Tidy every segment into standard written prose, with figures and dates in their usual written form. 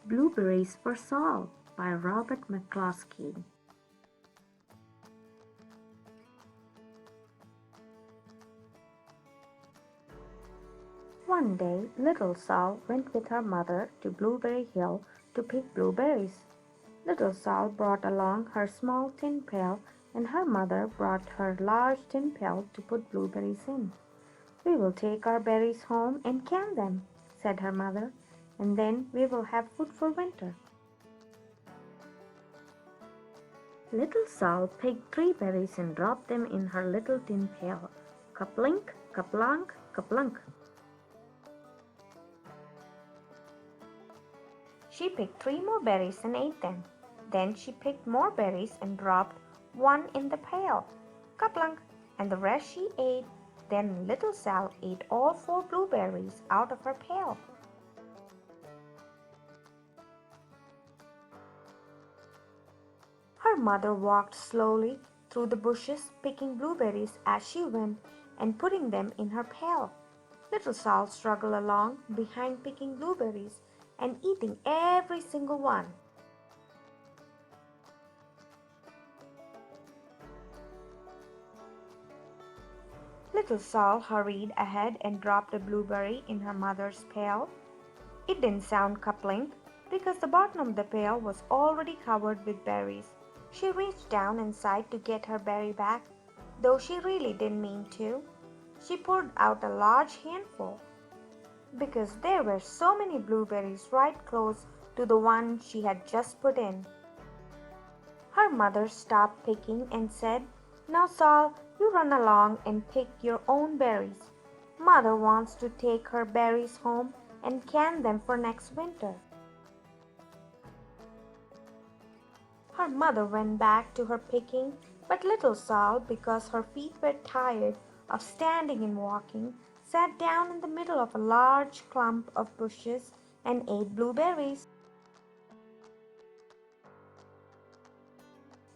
Blueberries for Sal by Robert McCloskey. One day, little Sal went with her mother to Blueberry Hill to pick blueberries. Little Sal brought along her small tin pail, and her mother brought her large tin pail to put blueberries in. "We will take our berries home and can them," said her mother, "and then we will have food for winter." Little Sal picked 3 berries and dropped them in her little tin pail. Kaplink, kaplunk, kaplunk. She picked 3 more berries and ate them. Then she picked more berries and dropped one in the pail. Kaplunk, and the rest she ate. Then little Sal ate all 4 blueberries out of her pail. Her mother walked slowly through the bushes, picking blueberries as she went and putting them in her pail. Little Sal struggled along behind, picking blueberries and eating every single one. Little Sal hurried ahead and dropped a blueberry in her mother's pail. It didn't sound kaplink because the bottom of the pail was already covered with berries. She reached down and sighed to get her berry back, though she really didn't mean to. She poured out a large handful because there were so many blueberries right close to the one she had just put in. Her mother stopped picking and said, "Now, Sal, you run along and pick your own berries. Mother wants to take her berries home and can them for next winter." Her mother went back to her picking, but little Sal, because her feet were tired of standing and walking, sat down in the middle of a large clump of bushes and ate blueberries.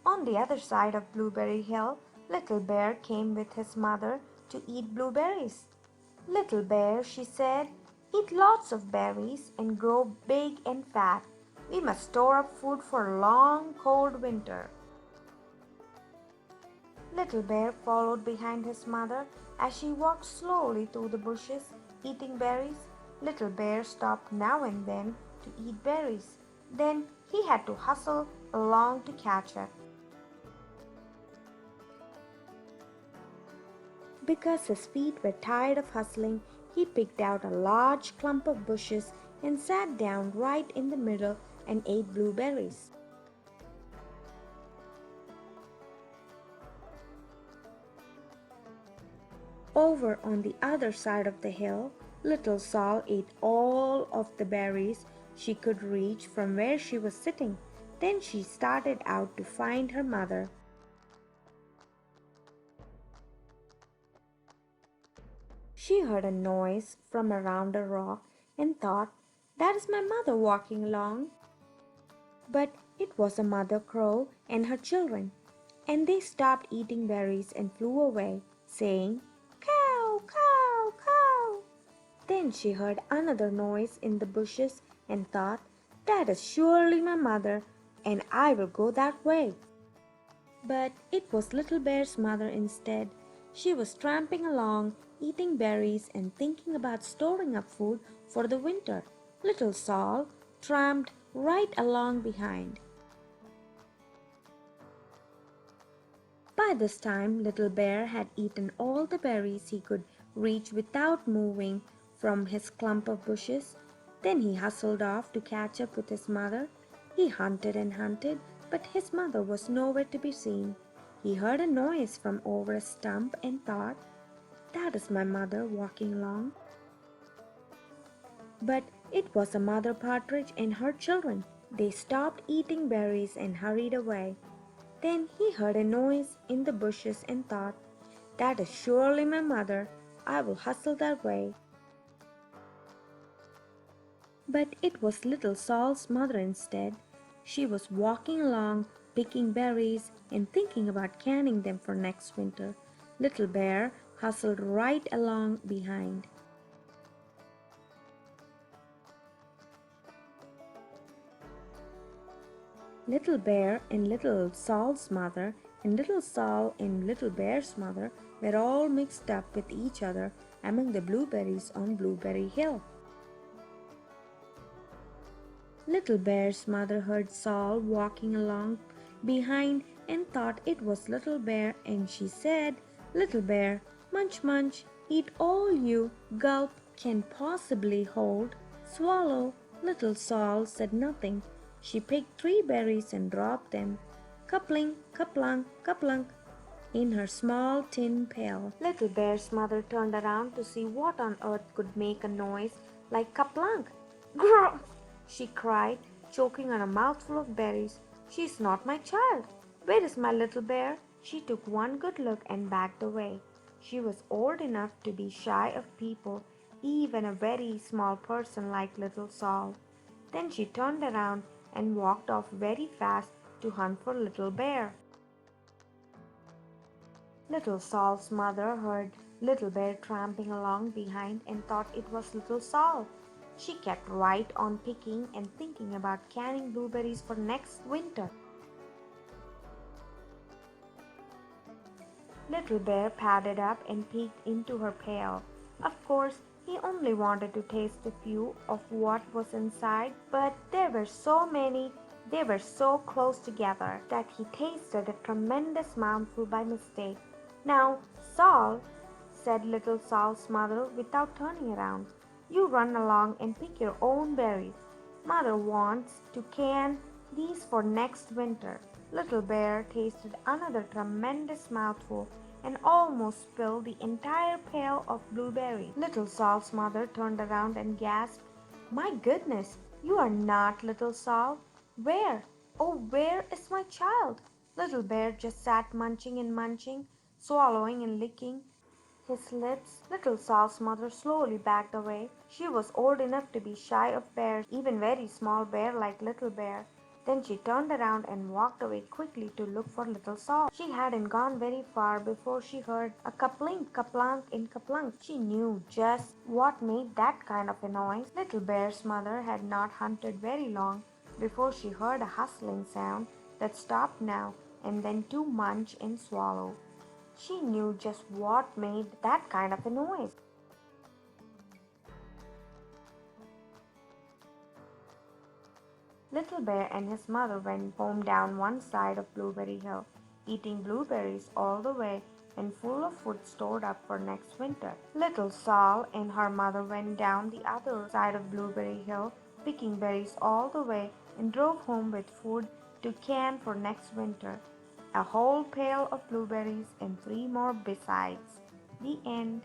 On the other side of Blueberry Hill, Little Bear came with his mother to eat blueberries. "Little Bear," she said, "eat lots of berries and grow big and fat. We must store up food for a long, cold winter." Little Bear followed behind his mother as she walked slowly through the bushes, eating berries. Little Bear stopped now and then to eat berries. Then he had to hustle along to catch up. Because his feet were tired of hustling, he picked out a large clump of bushes and sat down right in the middle and ate blueberries. Over on the other side of the hill, little Sal ate all of the berries she could reach from where she was sitting. Then she started out to find her mother. She heard a noise from around a rock and thought, "That is my mother walking along." But it was a mother crow and her children, and they stopped eating berries and flew away, saying, "Cow, cow, cow." Then she heard another noise in the bushes and thought, "That is surely my mother, and I will go that way." But it was Little Bear's mother instead. She was tramping along, eating berries and thinking about storing up food for the winter. Little Sal tramped right along behind. By this time, Little Bear had eaten all the berries he could reach without moving from his clump of bushes. Then he hustled off to catch up with his mother. He hunted and hunted, but his mother was nowhere to be seen. He heard a noise from over a stump and thought, "That is my mother walking along." But it was a mother partridge and her children. They stopped eating berries and hurried away. Then he heard a noise in the bushes and thought, "That is surely my mother. I will hustle that way." But it was little Sal's mother instead. She was walking along, picking berries and thinking about canning them for next winter. Little Bear hustled right along behind. Little Bear and Little Sol's mother and Little Sol and Little Bear's mother were all mixed up with each other among the blueberries on Blueberry Hill. Little Bear's mother heard Sol walking along behind and thought it was Little Bear, and she said, "Little Bear, munch munch, eat all you, gulp, can possibly hold." "Swallow." Little Sol said nothing. She picked 3 berries and dropped them, kaplink, kaplunk, kaplunk, in her small tin pail. Little Bear's mother turned around to see what on earth could make a noise like kaplunk. "Grr!" she cried, choking on a mouthful of berries. "She's not my child. Where is my little bear?" She took one good look and backed away. She was old enough to be shy of people, even a very small person like Little Sol. Then she turned around and walked off very fast to hunt for Little Bear. Little Sol's mother heard Little Bear tramping along behind and thought it was Little Sol. She kept right on picking and thinking about canning blueberries for next winter. Little Bear padded up and peeked into her pail. Of course, he only wanted to taste a few of what was inside, but there were so many, they were so close together, that he tasted a tremendous mouthful by mistake. "Now, Sol," said Little Sol's mother without turning around, "you run along and pick your own berries. Mother wants to can these for next winter." Little Bear tasted another tremendous mouthful and almost spilled the entire pail of blueberries. Little Sol's mother turned around and gasped, "My goodness, you are not Little Sol. Where, oh, where is my child?" Little Bear just sat munching and munching, swallowing and licking his lips. Little Sol's mother slowly backed away. She was old enough to be shy of bears, even very small bear like Little Bear. Then she turned around and walked away quickly to look for Little Sol. She hadn't gone very far before she heard a kaplink, kaplunk, and kaplunk. She knew just what made that kind of a noise. Little Bear's mother had not hunted very long before she heard a hustling sound that stopped now and then to munch and swallow. She knew just what made that kind of a noise. Little Bear and his mother went home down one side of Blueberry Hill, eating blueberries all the way and full of food stored up for next winter. Little Sol and her mother went down the other side of Blueberry Hill, picking berries all the way, and drove home with food to can for next winter. A whole pail of blueberries and 3 more besides. The end.